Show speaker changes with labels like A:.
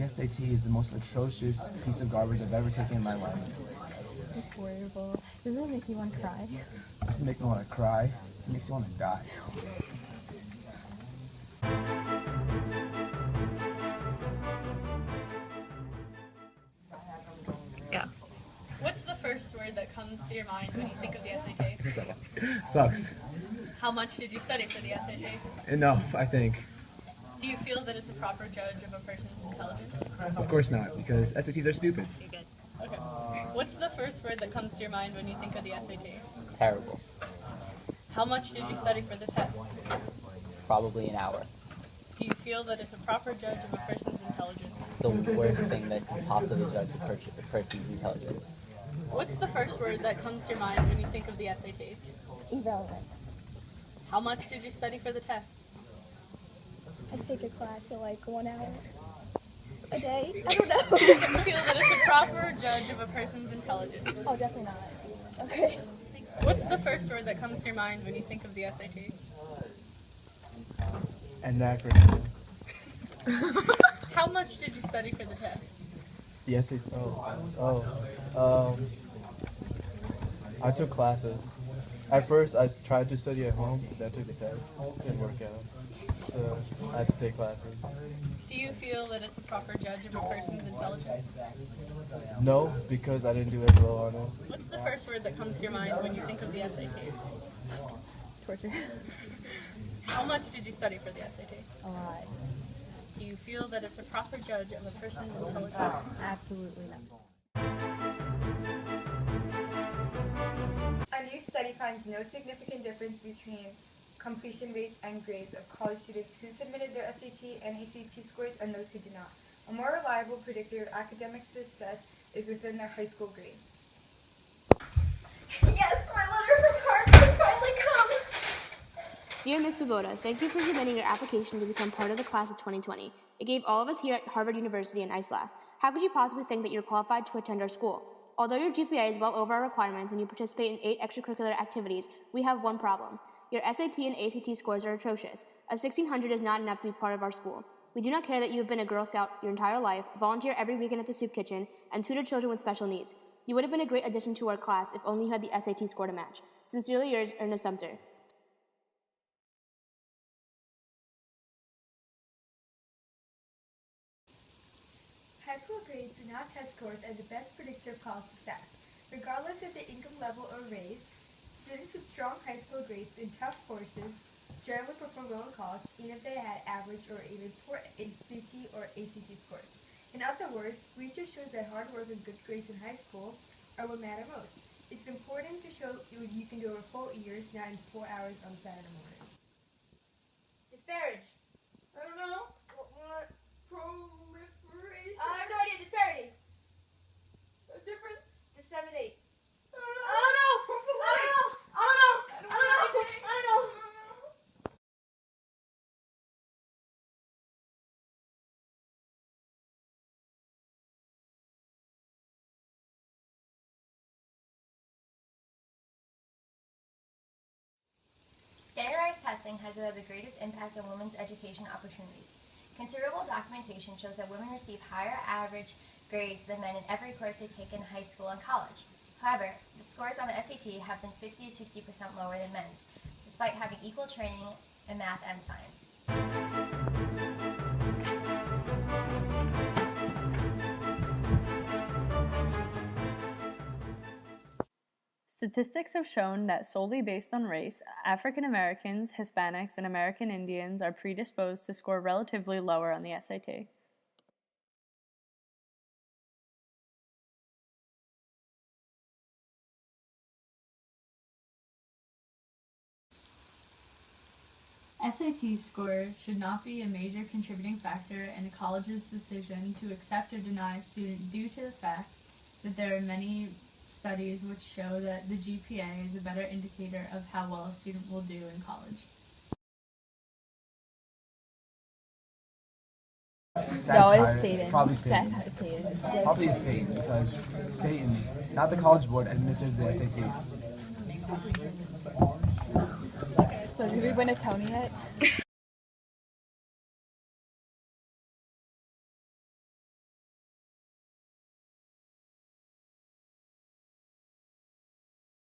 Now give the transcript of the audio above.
A: The SAT is the most atrocious piece of garbage I've ever taken in my life.
B: It's horrible. Doesn't it make you want to cry?
A: It doesn't make me want to cry. It makes me want to die.
C: Yeah. What's the first word that comes to your mind when you think of the SAT?
A: Sucks.
C: How much did you study for the SAT?
A: Enough, I think.
C: Do you feel that it's a proper judge of a person's intelligence?
A: Of course not, because SATs are stupid.
C: Okay, good. Okay. What's the first word that comes to your mind when you think of the SAT?
D: Terrible.
C: How much did you study for the test?
D: Probably an hour.
C: Do you feel that it's a proper judge of a person's intelligence?
D: It's the worst thing that can possibly judge a person's intelligence.
C: What's the first word that comes to your mind when you think of the SAT?
B: Irrelevant.
C: How much did you study for the test?
B: I take a class at like 1 hour a day. I don't know.
C: Do you feel that it's a proper judge of a person's intelligence?
B: Oh, definitely not. Okay.
C: What's the first word that comes to your mind when you think of the SAT?
A: Anachronism.
C: How much did you study for the test?
E: The SAT. I took classes. At first, I tried to study at home, then I took the test. Didn't work out. So I had to take classes.
C: Do you feel that it's a proper judge of a person's intelligence?
E: No, because I didn't do as well on it.
C: What's the first word that comes to your mind when you think of the SAT?
B: Torture.
C: How much did you study for the SAT?
B: A lot.
C: Do you feel that it's a proper judge of a person's intelligence?
B: Absolutely not.
F: A new study finds no significant difference between completion rates and grades of college students who submitted their SAT and ACT scores and those who did not. A more reliable predictor of academic success is within their high school grades. Yes, my letter from Harvard has finally come!
G: Dear Ms. Swoboda, thank you for submitting your application to become part of the class of 2020. It gave all of us here at Harvard University a nice laugh. How could you possibly think that you're qualified to attend our school? Although your GPA is well over our requirements and you participate in 8 extracurricular activities, we have one problem. Your SAT and ACT scores are atrocious. A 1600 is not enough to be part of our school. We do not care that you have been a Girl Scout your entire life, volunteer every weekend at the soup kitchen, and tutor children with special needs. You would have been a great addition to our class if only you had the SAT score to match. Sincerely yours, Ernest Sumter.
F: High school grades do not test scores as the best predictor of college success. Regardless of the income level or race, students with strong high school grades in tough courses generally perform well in college, even if they had average or even poor ACT or ACT scores. In other words, research shows that hard work and good grades in high school are what matter most. It's important to show you can do over 4 years, not in 4 hours on Saturday morning. Disparage. I don't know. Proliferation? I have no idea. Disparity. A difference? Disseminate. I don't know. I don't know. I don't know. I don't know. I don't know.
H: Standardized testing has had the greatest impact on women's education opportunities. Considerable documentation shows that women receive higher average grades than men in every course they take in high school and college. However, the scores on the SAT have been 50 to 60% lower than men's, despite having equal training in math and science.
C: Statistics have shown that solely based on race, African Americans, Hispanics, and American Indians are predisposed to score relatively lower on the SAT. SAT scores should not be a major contributing factor in a college's decision to accept or deny a student due to the fact that there are many studies which show that the GPA is a better indicator of how well a student will do in college.
A: Satire.
B: It's Satan.
A: Probably Satan.
B: Satan.
A: Probably is Satan, because Satan, not the College Board, administers the SAT.
B: So did we win a Tony yet?